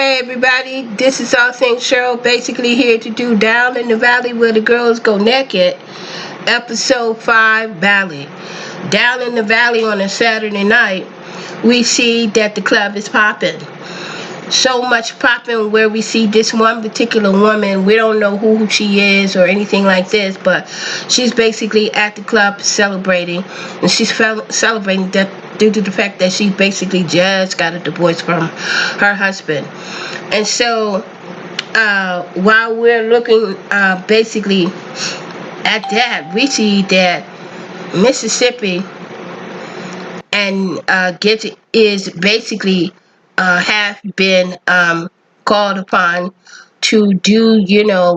Hey everybody, this is All Things Cheryl, basically here to do Down in the Valley Where the Girls Go Naked, Episode 5, Valley. Down in the Valley on a Saturday night, we see that the club is popping. So much popping where we see this one particular woman. We don't know who she is or anything like this, but she's basically at the club celebrating, and she's celebrating that due to the fact that she basically just got a divorce from her husband. And so while we're looking basically at that, we see that Mississippi and Gidget is basically have been called upon to do,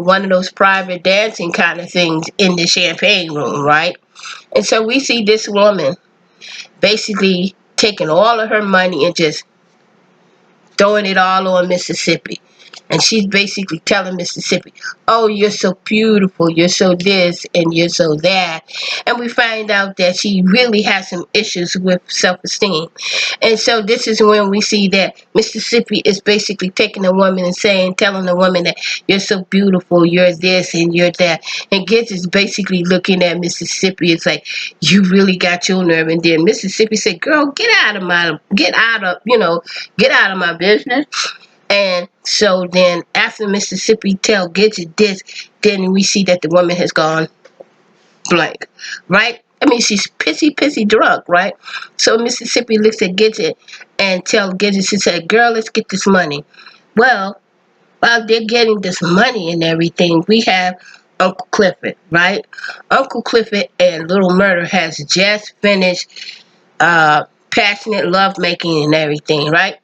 one of those private dancing kind of things in the champagne room, right? And so we see this woman basically taking all of her money and just throwing it all on Mississippi. And she's basically telling Mississippi, oh, you're so beautiful, you're so this, and you're so that. And we find out that she really has some issues with self-esteem. And so this is when we see that Mississippi is basically taking a woman and telling the woman that you're so beautiful, you're this, and you're that. And Gibbs is basically looking at Mississippi. It's like, you really got your nerve. And then Mississippi said, girl, get out of my business. And so then after Mississippi tell Gidget this, then we see that the woman has gone blank, right? I mean, she's pissy drunk, right? So Mississippi looks at Gidget and tell Gidget, she said, girl, let's get this money. Well, while they're getting this money and everything, we have Uncle Clifford, right? Uncle Clifford and Little Murder has just finished passionate lovemaking and everything, right?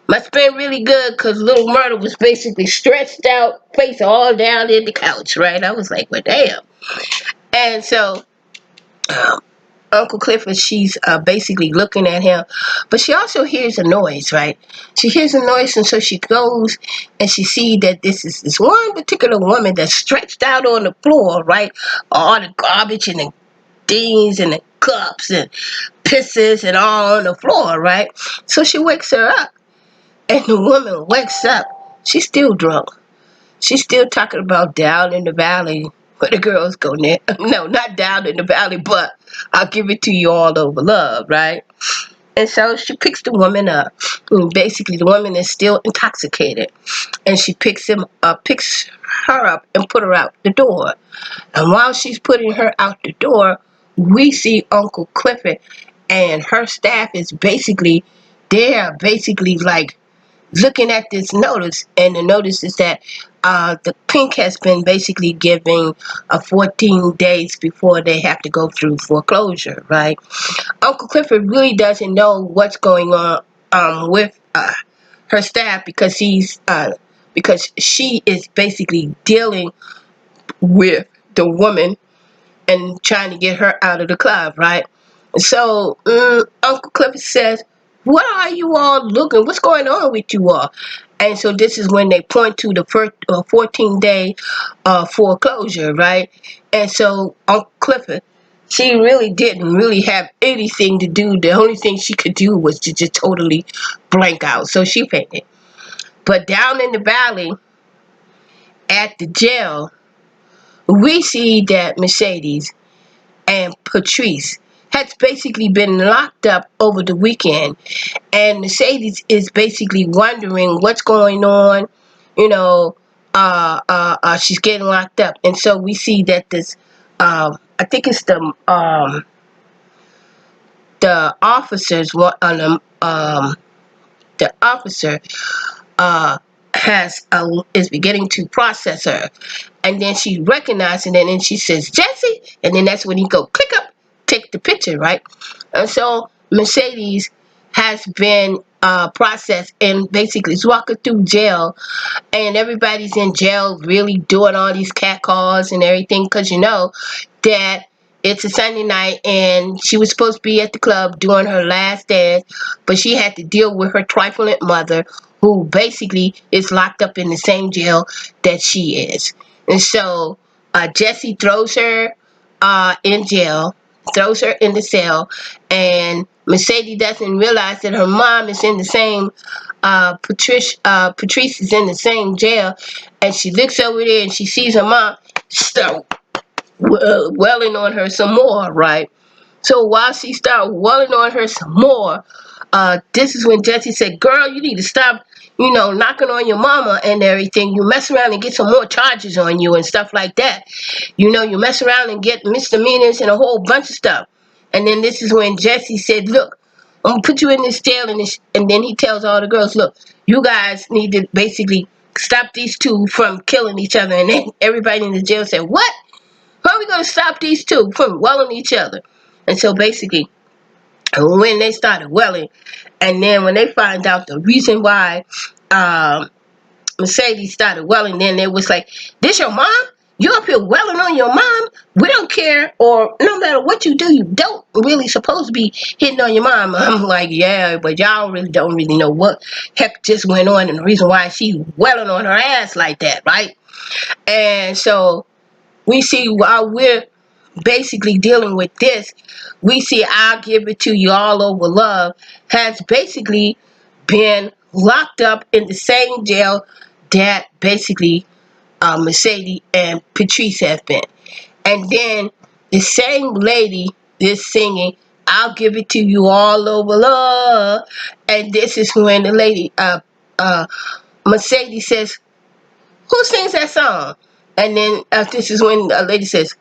Must have been really good because Little Murder was basically stretched out, face all down in the couch, right? I was like, well, damn. And so um, Uncle Clifford, she's basically looking at him, but she also hears a noise, right? She hears a noise, and so she goes and she sees that this is this one particular woman that's stretched out on the floor, right? All the garbage and the things and the cups and pisses and all on the floor, right? So she wakes her up. And the woman wakes up. She's still drunk. She's still talking about down in the valley where the girls go now. No, not down in the valley, but I'll give it to you all over love, right? And so she picks the woman up. And basically, the woman is still intoxicated. And she picks her up and put her out the door. And while she's putting her out the door, we see Uncle Clifford and her staff is basically, they're basically like looking at this notice, and the notice is that the pink has been basically giving 14 days before they have to go through foreclosure, right? Uncle Clifford really doesn't know what's going on with her staff because because she is basically dealing with the woman and trying to get her out of the club, right? So Uncle Clifford says, what are you all looking? What's going on with you all? And so this is when they point to the first 14-day foreclosure, right? And so Uncle Clifford, she really didn't really have anything to do. The only thing she could do was to just totally blank out. So she fainted. But down in the valley at the jail, we see that Mercedes and Patrice has basically been locked up over the weekend, and Mercedes is basically wondering what's going on. You know, she's getting locked up, and so we see that this, I think it's the officers on the officer has is beginning to process her, and then she recognizes it, and then she says Jesse, and then that's when he go click up, take the picture, right? And so Mercedes has been processed and basically is walking through jail, and everybody's in jail really doing all these cat calls and everything because you know that it's a Sunday night and she was supposed to be at the club doing her last dance, but she had to deal with her trifling mother who basically is locked up in the same jail that she is. And so Jesse throws her in jail, throws her in the cell, and Mercedes doesn't realize that her mom is in the same Patrice is in the same jail, and she looks over there and she sees her mom start welling on her some more, right? So while she started welling on her some more, this is when Jesse said, "Girl, you need to stop, knocking on your mama and everything. You mess around and get some more charges on you and stuff like that. You mess around and get misdemeanors and a whole bunch of stuff." And then this is when Jesse said, "Look, I'm gonna put you in this jail," and then he tells all the girls, "Look, you guys need to basically stop these two from killing each other." And then everybody in the jail said, "What? How are we gonna stop these two from welling each other?" And so basically, when they started welling, and then when they find out the reason why um, Mercedes started welling, then it was like, "This your mom? You up here welling on your mom? We don't care, or no matter what you do, you don't really supposed to be hitting on your mom." I'm like, "Yeah, but y'all really don't really know what heck just went on and the reason why she welling on her ass like that, right?" And so we see while we're basically dealing with this, we see "I'll Give It to You All Over Love" has basically been locked up in the same jail that basically Mercedes and Patrice have been. And then the same lady is singing "I'll Give It to You All Over Love." And this is when the lady, uh, Mercedes says, "Who sings that song?" And then this is when a lady says,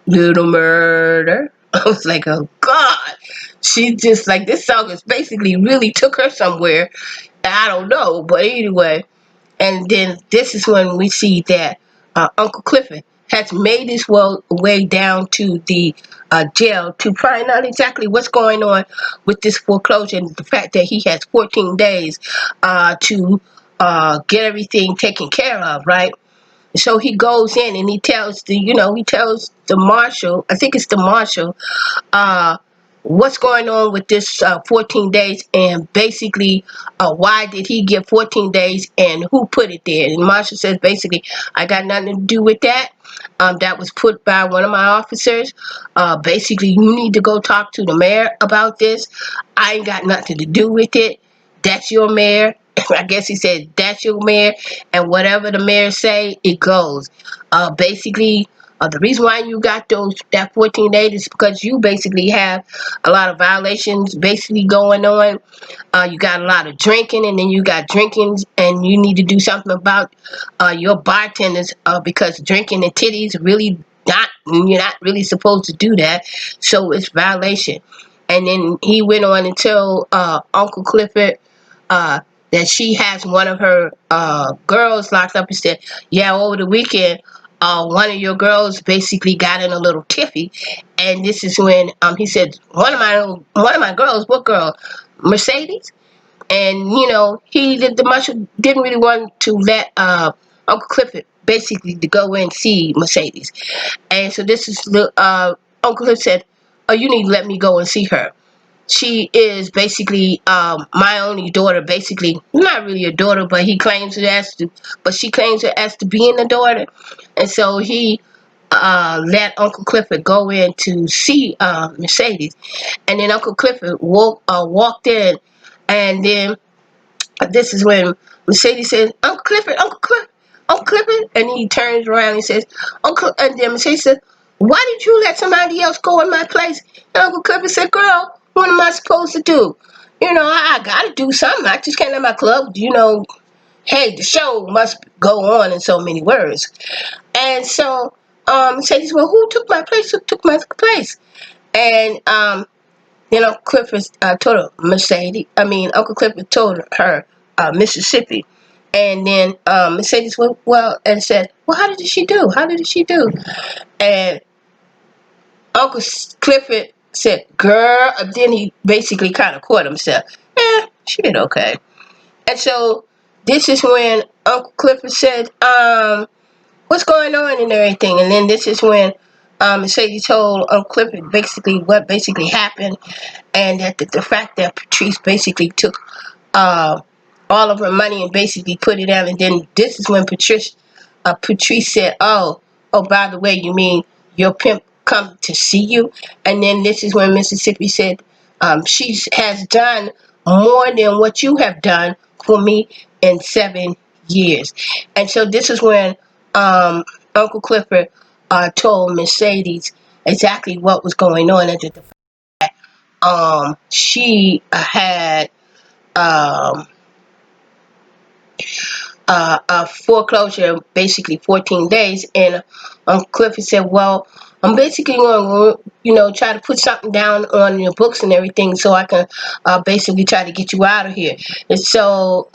"Little Murder." I was like, oh God. She just like, this song is basically really took her somewhere. I don't know. But anyway, and then this is when we see that Uncle Clifford has made his way down to the jail to find out exactly what's going on with this foreclosure and the fact that he has 14 days to get everything taken care of, right? So he goes in and he tells the marshal, I think it's the marshal, uh, what's going on with this 14 days, and basically why did he get 14 days and who put it there. And Marshall says basically, "I got nothing to do with that. That was put by one of my officers. Basically, you need to go talk to the mayor about this. I ain't got nothing to do with it. That's your mayor." I guess he said, "That's your mayor, and whatever the mayor say, it goes." Basically, the reason why you got that 14 days is because you basically have a lot of violations basically going on. You got a lot of drinking, and then you got drinkings, and you need to do something about your bartenders because drinking and titties really not, you're not really supposed to do that. So it's violation. And then he went on and told Uncle Clifford that she has one of her girls locked up and said, "Yeah, over the weekend, one of your girls basically got in a little tiffy." And this is when he said, one of my girls, what girl? Mercedes?" And the marshal didn't really want to let Uncle Clifford basically to go in and see Mercedes. And so this is the Uncle Clifford said, "Oh, you need to let me go and see her. She is basically my only daughter. Basically, not really a daughter, but she claims her as to being a daughter." And so he let Uncle Clifford go in to see Mercedes. And then Uncle Clifford walked in, and then this is when Mercedes says, "Uncle Clifford, Uncle Clifford, Uncle Clifford," and he turns around and says, "Uncle," and then Mercedes says, "Why did you let somebody else go in my place?" And Uncle Clifford said, "Girl, what am I supposed to do? I gotta do something. I just can't let my club, hey, the show must go on," in so many words. And so Mercedes, "Well, who took my place? Who took my place?" And Clifford told her Uncle Clifford told her Mississippi. And then Mercedes went, well, and said, "Well, how did she do? How did she do?" And Uncle Clifford said, "Girl," then he basically kind of caught himself. She did okay. And so this is when Uncle Clifford said, "What's going on?" and everything. And then this is when Mercedes told Uncle Clifford basically what basically happened, and that the fact that Patrice basically took uh, all of her money and basically put it out. And then this is when Patrice said, "Oh, by the way, you mean your pimp come to see you?" And then this is when Mississippi said, "She has done more than what you have done for me in 7 years. And so this is when Uncle Clifford told Mercedes exactly what was going on, and that she had um, a foreclosure, basically 14 days. And Clifford said, well, I'm basically going to, try to put something down on your books and everything so I can basically try to get you out of here. And so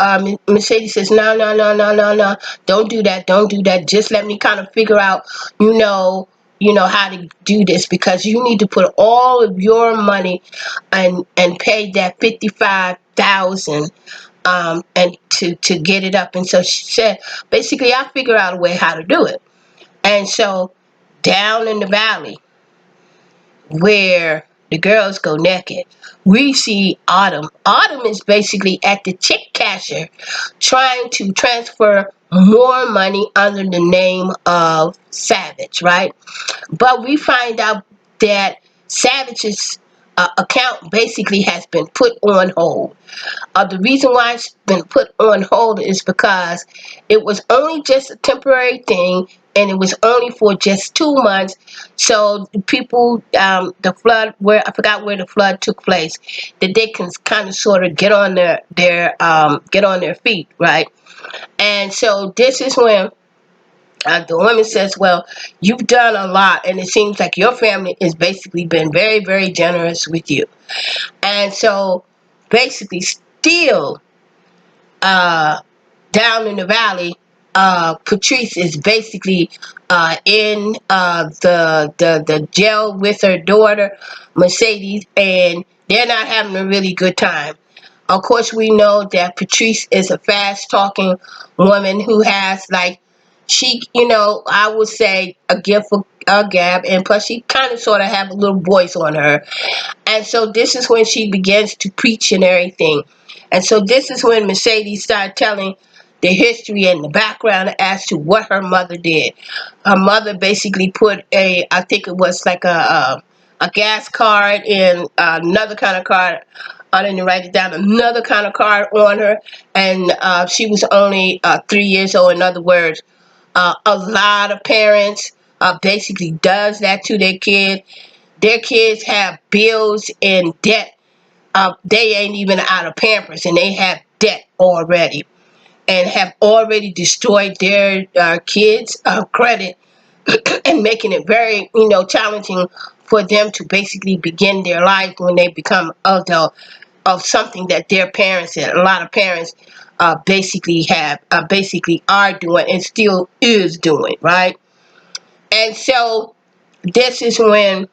Mercedes says, no, no, no, no, no, no, don't do that, don't do that. Just let me kind of figure out, how to do this, because you need to put all of your money and pay that 55,000 and to get it up. And so she said, basically, I'll figure out a way how to do it. And so down in the valley where the girls go naked, we see Autumn. Autumn is basically at the chick casher trying to transfer more money under the name of Savage, right? But we find out that Savage's account basically has been put on hold. The reason why it's been put on hold is because it was only just a temporary thing, and it was only for just 2 months. So people, the flood, where I forgot where the flood took place, that they can kind of sort of get on their feet, right? And so this is when the woman says, well, you've done a lot, and it seems like your family has basically been very, very generous with you. And so basically still uh, down in the valley, Patrice is basically in the jail with her daughter Mercedes, and they're not having a really good time. Of course, we know that Patrice is a fast talking woman who has, like, she, I would say a gift for a gab, and plus she kind of sort of have a little voice on her. And so this is when she begins to preach and everything. And so this is when Mercedes started telling the history and the background as to what her mother did. Her mother basically put I think it was like a gas card and another kind of card. I didn't write it down. Another kind of card on her, and she was only 3 years old. In other words, a lot of parents basically does that to their kid. Their kids have bills and debt. They ain't even out of Pampers, and they have debt already, and have already destroyed their kids' credit, and making it very, challenging for them to basically begin their life when they become adult of something that their parents and a lot of parents basically are doing and still is doing, right? And so this is when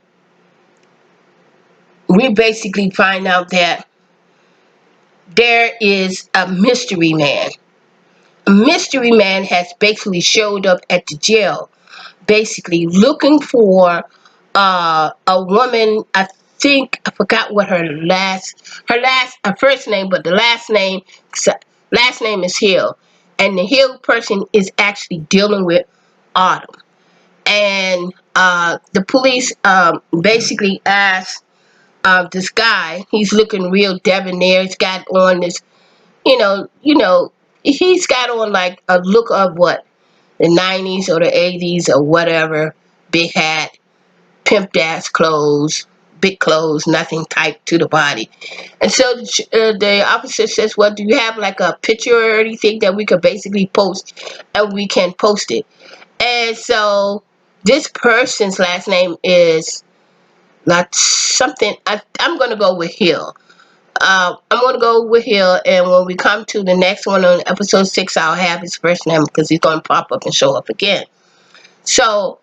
we basically find out that there is a mystery man. A mystery man has basically showed up at the jail, basically looking for a woman. I think I forgot what her first name, but the last name is Hill, and the Hill person is actually dealing with Autumn. And the police basically asked this guy. He's looking real debonair. He's got on this, he's got on like a look of what, the 90s or the 80s or whatever. Big hat, pimped ass clothes, big clothes, nothing tight to the body. And so the officer says, well, do you have like a picture or anything that we could basically post, and we can post it? And so this person's last name is not something, I'm going to go with Hill. I'm going to go with Hill, and when we come to the next one on episode 6, I'll have his first name because he's going to pop up and show up again. So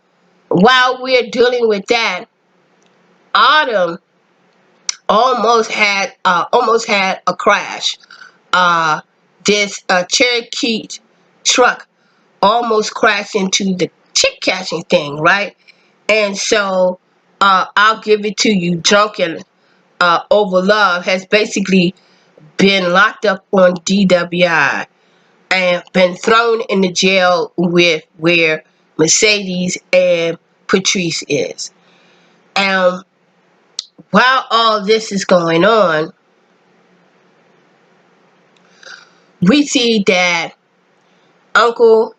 while we're dealing with that, Autumn almost had a crash. This Cherokee truck almost crashed into the chick cashing thing, right? And so I'll give it to you. Drunken over love has basically been locked up on DWI and been thrown in the jail with where Mercedes and Patrice is. And while all this is going on, we see that Uncle,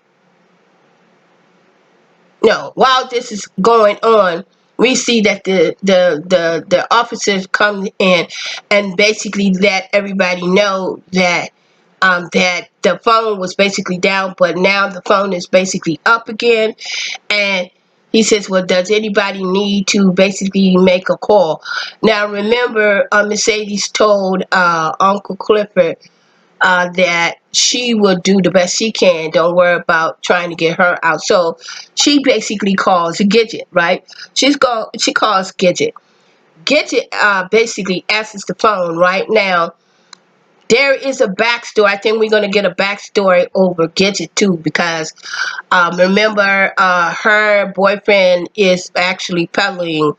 no, while this is going on, we see that the officers come in and basically let everybody know that that the phone was basically down, but now the phone is basically up again. And he says, well, does anybody need to basically make a call? Now, remember, Mercedes told Uncle Clifford that she will do the best she can. Don't worry about trying to get her out. So she basically calls Gidget, right? She calls Gidget. Gidget basically answers the phone right now. There is a backstory. I think we're going to get a backstory over Gidget too, because remember, her boyfriend is actually peddling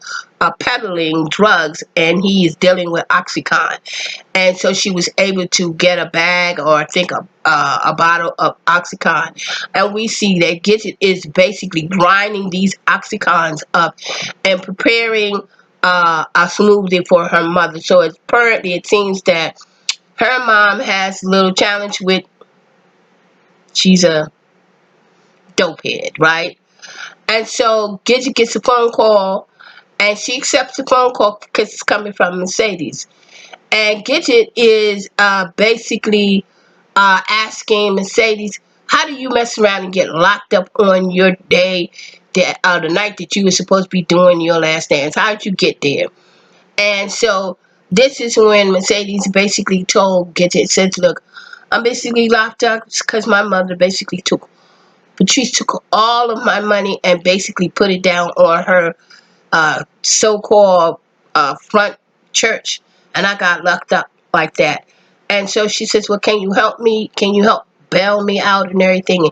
drugs, and he is dealing with Oxycontin. And so she was able to get a bag, or I think a bottle of Oxycontin. And we see that Gidget is basically grinding these Oxycons up and preparing a smoothie for her mother. So apparently it seems that her mom has a little challenge with, she's a dope head, right? And so Gidget gets a phone call, and she accepts the phone call because it's coming from Mercedes. And Gidget is basically asking Mercedes, how do you mess around and get locked up on your day, that the night that you were supposed to be doing your last dance? How did you get there? And so this is when Mercedes basically told Gidget, says, look, I'm basically locked up because my mother basically Patrice took all of my money and basically put it down on her so-called front church, and I got locked up like that. And so she says, well, can you help me? Can you help bail me out and everything?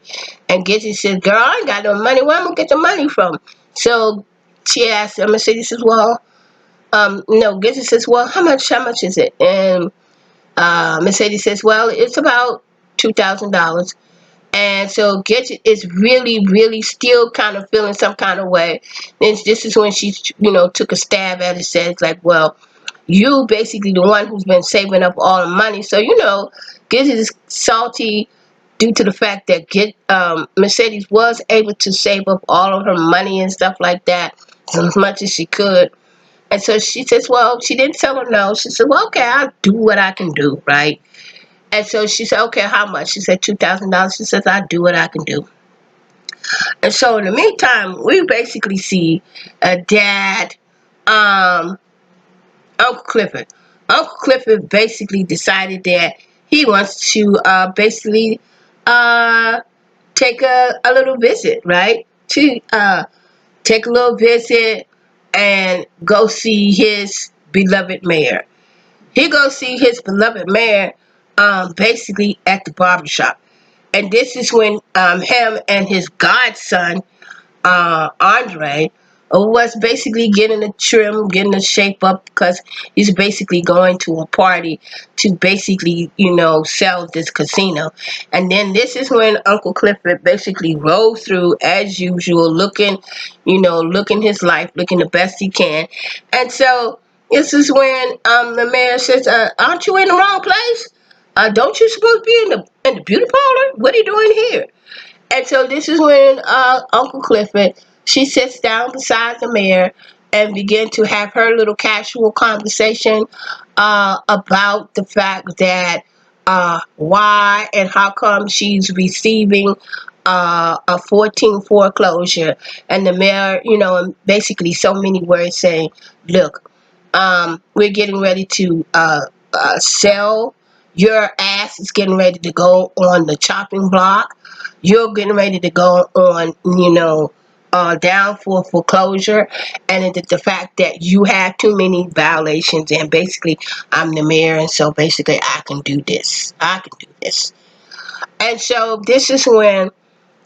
And Gidget says, girl, I ain't got no money. Where am I going to get the money from? So she asked, Mercedes says, well, no. Gidget says, well, how much is it? And Mercedes says, well, it's about $2,000. And so Gidget is really, really still kind of feeling some kind of way. And this is when she, took a stab at it, says like, well, you basically the one who's been saving up all the money. So, Gidget is salty due to the fact that Mercedes was able to save up all of her money and stuff like that, as much as she could. And so she says, well, she didn't tell her no. She said, well, okay, I'll do what I can do, right? And so she said, okay, how much? She said, $2,000. She says, I'll do what I can do. And so in the meantime, we basically see Dad, um, Uncle Clifford. Uncle Clifford basically decided that he wants to basically uh, take a little visit, right? To take a little visit and go see his beloved mayor. He goes see his beloved mayor basically at the barbershop. And this is when him and his godson, Andre, was basically getting a trim, getting a shape up, because he's basically going to a party to basically, sell this casino. And then this is when Uncle Clifford basically rolls through as usual, looking his life, looking the best he can. And so this is when the mayor says, aren't you in the wrong place? Don't you supposed to be in the beauty parlor? What are you doing here? And so this is when Uncle Clifford, she sits down beside the mayor and begin to have her little casual conversation about the fact that why and how come she's receiving a 14 foreclosure. And the mayor, basically so many words saying, look, we're getting ready to sell. Your ass is getting ready to go on the chopping block. You're getting ready to go on, down for foreclosure. And the fact that you have too many violations, and basically I'm the mayor, and so basically I can do this. And so this is when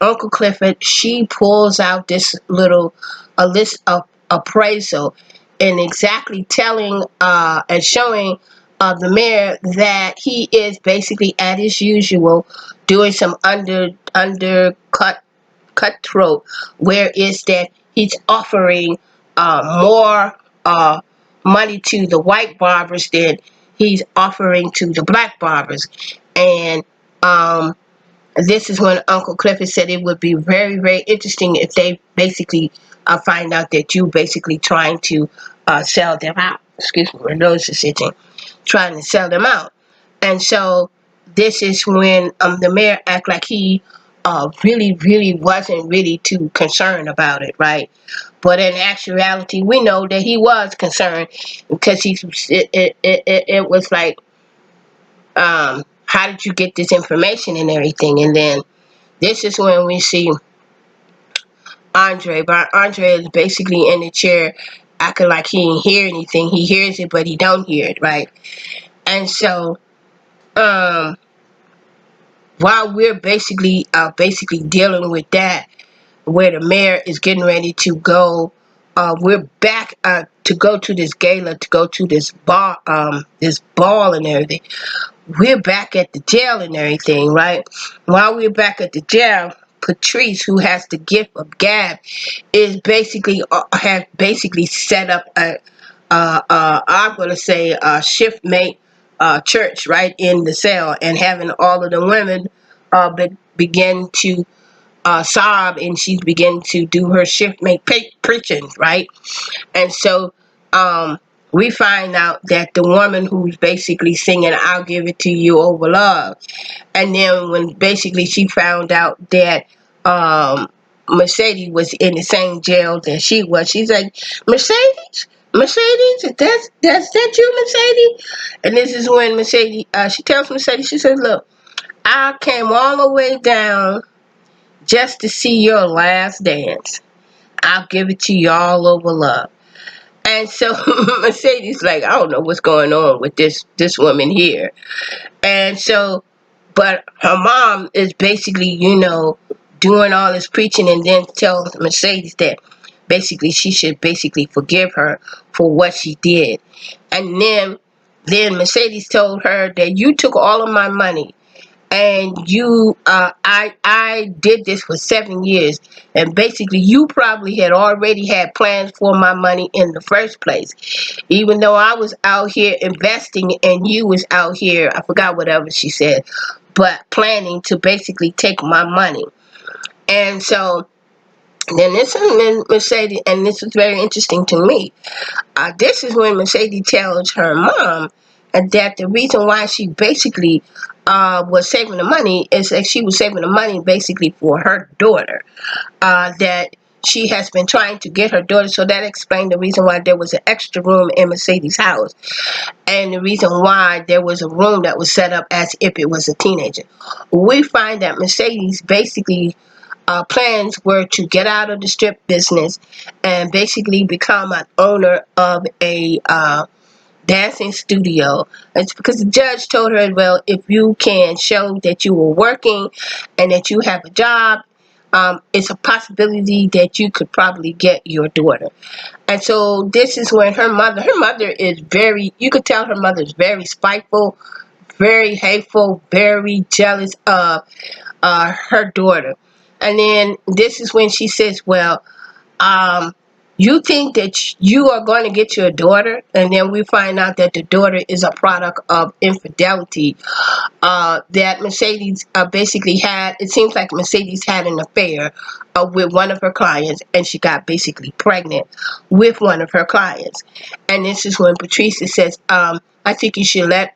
Uncle Clifford, she pulls out this a list of appraisal, and exactly telling and showing the mayor that he is basically at his usual doing some undercut cutthroat, where is that he's offering more money to the white barbers than he's offering to the black barbers. And Um, this is when Uncle Clifford said it would be very, very interesting if they basically find out that you basically trying to sell them out. Excuse me, my nose is itching. Trying to sell them out. And so this is when the mayor act like he really, really wasn't really too concerned about it, right? But in actuality, we know that he was concerned because it was like, how did you get this information and everything? And then this is when we see Andre, but Andre is basically in the chair acting like he didn't hear anything. He hears it, but he don't hear it, right? And so, um, while we're basically dealing with that, where the mayor is getting ready to go, we're back to go to this gala, to go to this ball and everything. We're back at the jail and everything, right? While we're back at the jail, Patrice, who has the gift of gab, is basically have basically set up I'm going to say a shift mate church right in the cell, and having all of the women begin to sob, and she's beginning to do her shift mate preaching, right? And so we find out that the woman who's basically singing "I'll Give It to You Over Love," and then when basically she found out that Mercedes was in the same jail that she was, she's like, Mercedes, that's that you, Mercedes? And this is when Mercedes, she tells Mercedes, she says, look, I came all the way down just to see your last dance. I'll give it to you all over love. And so Mercedes like, I don't know what's going on with this woman here. And so, but her mom is basically, doing all this preaching, and then tells Mercedes that basically she should basically forgive her for what she did. And then Mercedes told her that you took all of my money, and I did this for 7 years, and basically you probably had already had plans for my money in the first place, even though I was out here investing and you was out here, I forgot whatever she said, but planning to basically take my money. And so then this is when Mercedes, and this was very interesting to me, this is when Mercedes tells her mom that the reason why she basically was saving the money is that she was saving the money basically for her daughter. That she has been trying to get her daughter, so that explained the reason why there was an extra room in Mercedes' house, and the reason why there was a room that was set up as if it was a teenager. We find that Mercedes basically plans were to get out of the strip business and basically become an owner of a dancing studio. It's because the judge told her, well, if you can show that you were working and that you have a job, it's a possibility that you could probably get your daughter. And so this is when her mother is very, you could tell her mother is very spiteful, very hateful, very jealous of her daughter. And then this is when she says, well, um, you think that you are going to get your daughter, and then we find out that the daughter is a product of infidelity that Mercedes basically had. It seems like Mercedes had an affair with one of her clients, and she got basically pregnant with one of her clients. And this is when Patricia says, I think you should let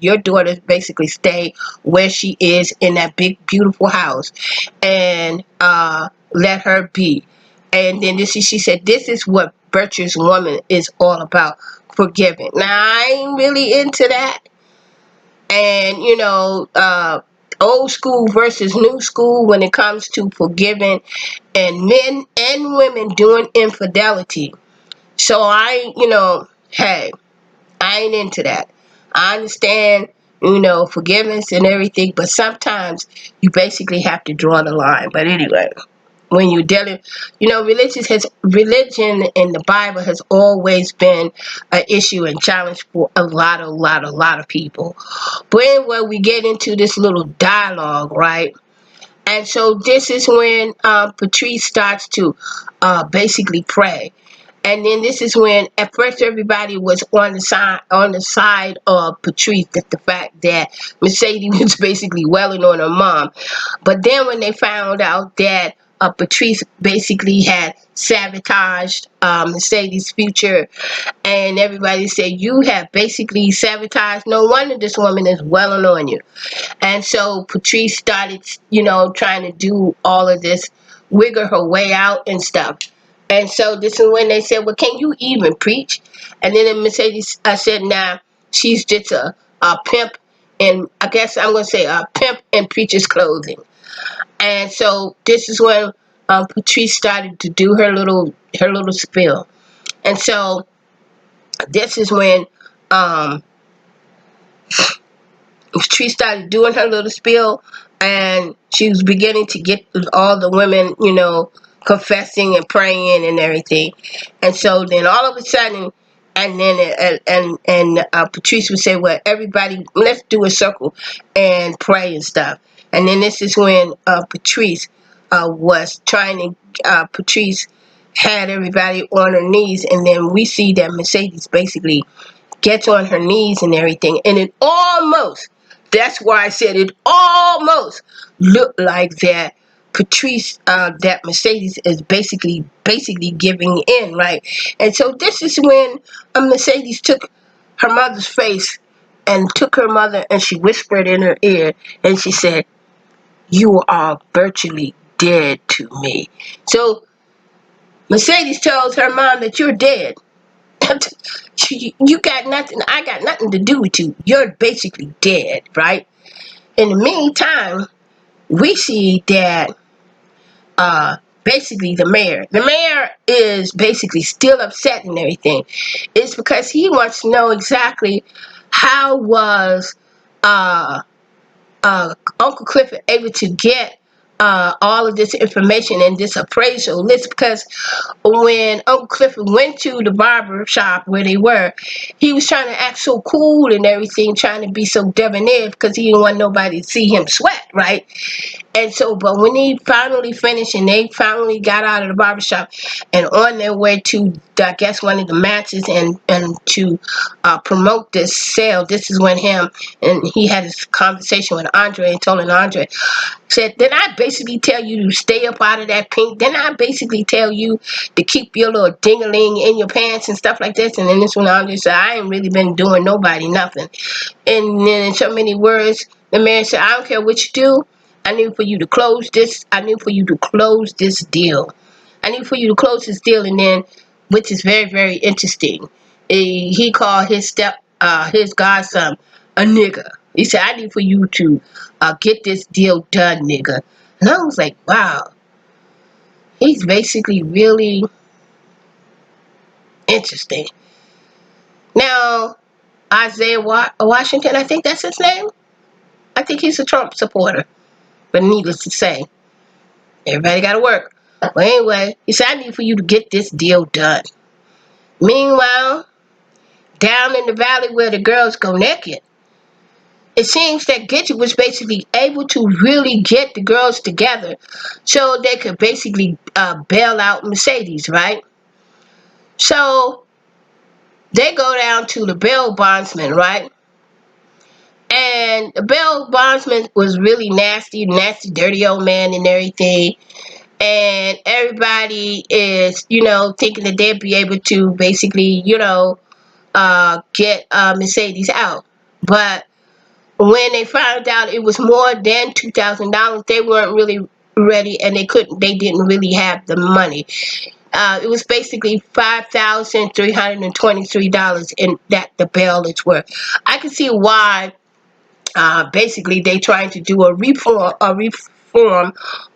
your daughter basically stay where she is in that big, beautiful house, and let her be. And then she said, this is what virtuous woman is all about, forgiving. Now, I ain't really into that. And, old school versus new school when it comes to forgiving and men and women doing infidelity. So hey, I ain't into that. I understand, forgiveness and everything, but sometimes you basically have to draw the line. But anyway, when you're dealing, religion in the Bible has always been an issue and challenge for a lot of people. But anyway, we get into this little dialogue, right? And so this is when Patrice starts to basically pray. And then this is when at first everybody was on the side of Patrice, that the fact that Mercedes was basically welling on her mom. But then when they found out that Patrice basically had sabotaged Mercedes' future, and everybody said, you have basically sabotaged, no wonder this woman is welling on you. And so Patrice started, trying to do all of this, wiggle her way out and stuff. And so this is when they said, well, can you even preach? And then Mercedes said, nah, she's just a pimp, and I guess I'm going to say a pimp in preacher's clothing. And so this is when Patrice started to do her little spill. And so this is when um, she started doing her little spiel, and she was beginning to get all the women, confessing and praying and everything. And so then all of a sudden, and then Patrice would say, well, everybody, let's do a circle and pray and stuff. And then this is when Patrice was trying to, Patrice had everybody on her knees, and then we see that Mercedes basically gets on her knees and everything, and it almost, that's why I said it almost looked like that Patrice, that Mercedes is basically giving in, right? And so this is when Mercedes took her mother's face and took her mother, and she whispered in her ear, and she said, you are virtually dead to me. So Mercedes tells her mom that you're dead. You got nothing, I got nothing to do with you. You're basically dead, right? In the meantime, we see that basically the mayor is basically still upset and everything. It's because he wants to know exactly how was uh Uncle Clifford able to get all of this information and this appraisal list, because when Uncle Clifford went to the barber shop where they were, he was trying to act so cool and everything, trying to be so debonair because he didn't want nobody to see him sweat, right? And so, but when he finally finished and they finally got out of the barbershop and on their way to, I guess, one of the matches and to promote this sale, this is when him and he had this conversation with Andre and told Andre, said, then I basically tell you to stay up out of that pink. Then I basically tell you to keep your little ding-a-ling in your pants and stuff like this. And then this one Andre said, I ain't really been doing nobody nothing. And then in so many words, the man said, I don't care what you do. I need for you to close this. I need for you to close this deal. I need for you to close this deal. And then, which is very, very interesting, he called his godson a nigger. He said, I need for you to get this deal done, nigga. And I was like, wow, he's basically really interesting. Now, Isaiah Washington, I think that's his name. I think he's a Trump supporter. But needless to say, everybody got to work. Well, anyway, he said, I need for you to get this deal done. Meanwhile, down in the valley where the girls go naked, it seems that Gidget was basically able to really get the girls together so they could basically bail out Mercedes, right? So they go down to the bail bondsman, right? And the bail bondsman was really nasty, dirty old man and everything. And everybody is, thinking that they'd be able to basically, get Mercedes out. But when they found out it was more than $2,000, they weren't really ready, and they didn't really have the money. It was basically $5,323 in that the bail is worth. I can see why basically they trying to do a reform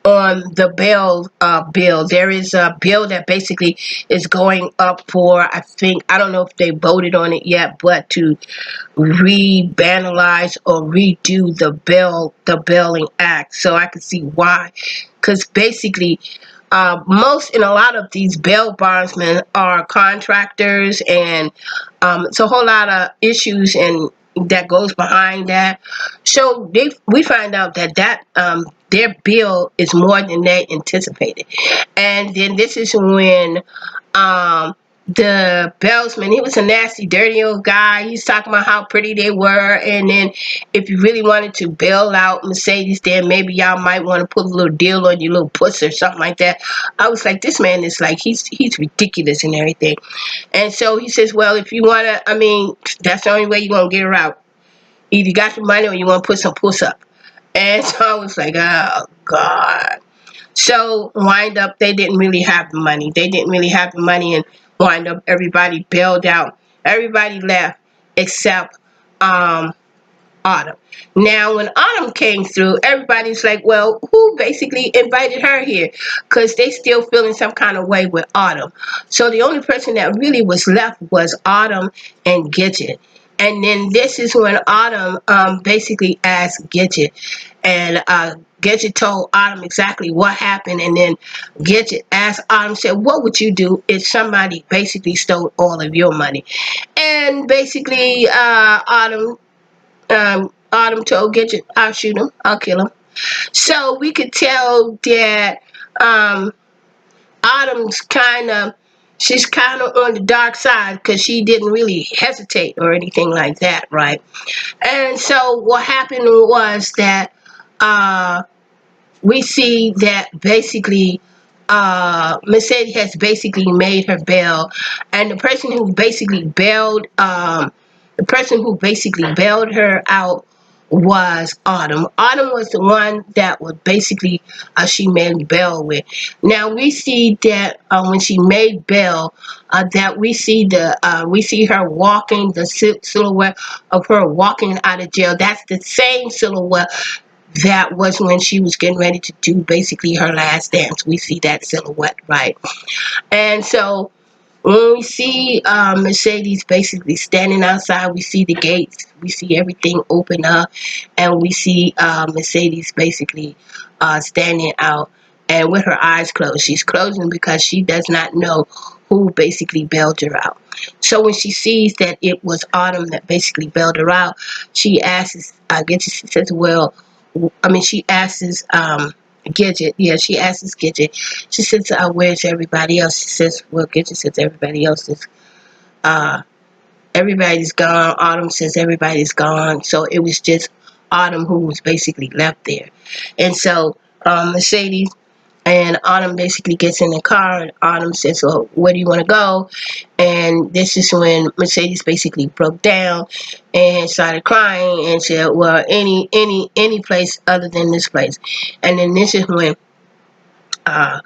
on the bail bill. There is a bill that basically is going up for, I don't know if they voted on it yet, but to rebanalize or redo the bailing act. So I can see why, because basically most and a lot of these bail bondsmen are contractors, and it's a whole lot of issues and that goes behind that. So we find out that their bill is more than they anticipated. And then this is when the Bellsman, he was a nasty, dirty old guy. He's talking about how pretty they were, and then if you really wanted to bail out Mercedes, then maybe y'all might want to put a little deal on your little puss or something like that. I was like, this man is like, he's ridiculous and everything. And so he says, well, if you want to, I mean, that's the only way you're going to get her out. Either you got the money or you want to put some puss up. And so I was like, oh, God. So wind up, they didn't really have the money. They didn't really have the money, and wind up, everybody bailed out. Everybody left except Autumn. Now, when Autumn came through, everybody's like, well, who basically invited her here? Because they still feeling some kind of way with Autumn. So the only person that really was left was Autumn and Gidget. And then this is when Autumn basically asked Gidget. And Gidget told Autumn exactly what happened. And then Gidget asked Autumn, said, what would you do if somebody basically stole all of your money? And basically, Autumn told Gidget, I'll shoot him, I'll kill him. So we could tell that um, Autumn's she's kind of on the dark side because she didn't really hesitate or anything like that, right? And so what happened was that uh, we see that basically Mercedes has basically made her bail, and the person who basically bailed her out was Autumn. Autumn was the one that was basically she made bail with. Now we see that when she made bail, that we see her walking, the silhouette of her walking out of jail. That's the same silhouette that was when she was getting ready to do basically her last dance. We see that silhouette, right? And so when we see Mercedes basically standing outside, we see the gates, we see everything open up, and we see Mercedes basically standing out and with her eyes closed. She's closing because she does not know who basically bailed her out. So when she sees that it was Autumn that basically bailed her out, she asks, I guess she says, well, she asks Gidget. Yeah, she asks Gidget. She says, where's everybody else? She says, well, Gidget says uh, everybody's gone. Autumn says everybody's gone. So it was just Autumn who was basically left there. And so Mercedes and Autumn basically gets in the car, and Autumn says, well, where do you want to go? And this is when Mercedes basically broke down and started crying and said, well, any place other than this place. And then this is when uh,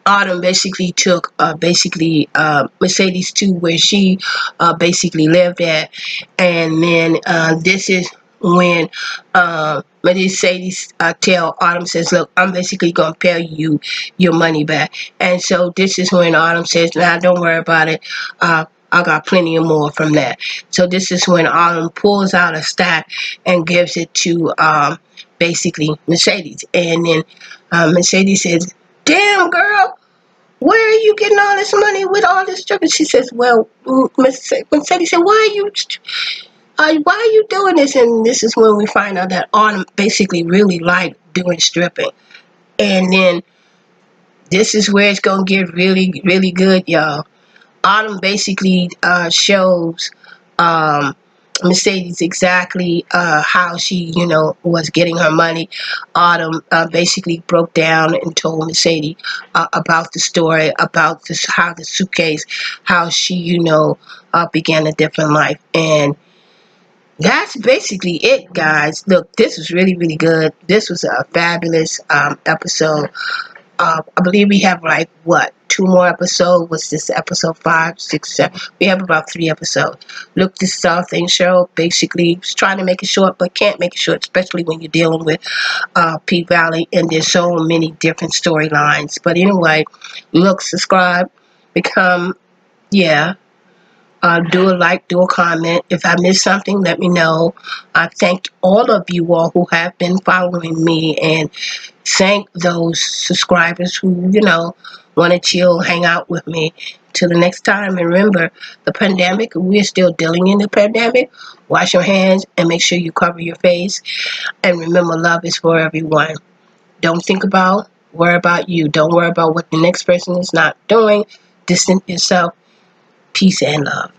Autumn basically took Mercedes to where she basically lived at, and then this is when Mercedes tell Autumn, says, look, I'm basically gonna pay you your money back. And so this is when Autumn says, nah, don't worry about it, I got plenty of more from that. So this is when Autumn pulls out a stack and gives it to basically Mercedes. And then Mercedes says, damn, girl, where are you getting all this money with all this stripping? She says, well, Mercedes said, why are you doing this? And this is when we find out that Autumn basically really liked doing stripping. And then this is where it's going to get really, really good, y'all. Autumn basically shows um, Mercedes exactly how she, was getting her money. Autumn basically broke down and told Mercedes about the story, about this, how the suitcase, how she, began a different life. And that's basically it, guys. Look, this was really, really good. This was a fabulous episode. I believe we have like what, 2 more episodes? What's this, episode 5, 6, 7? We have about 3 episodes. Look, this is our thing show. Basically, just trying to make it short, but can't make it short, especially when you're dealing with P.Valley, and there's so many different storylines. But anyway, look, subscribe, become, yeah. Do a like, do a comment. If I missed something, let me know. I thank all of you all who have been following me, and thank those subscribers who, want to chill, hang out with me. Till the next time, and remember, the pandemic, we're still dealing in the pandemic. Wash your hands and make sure you cover your face. And remember, love is for everyone. Don't worry about you. Don't worry about what the next person is not doing. Distance yourself Peace and love.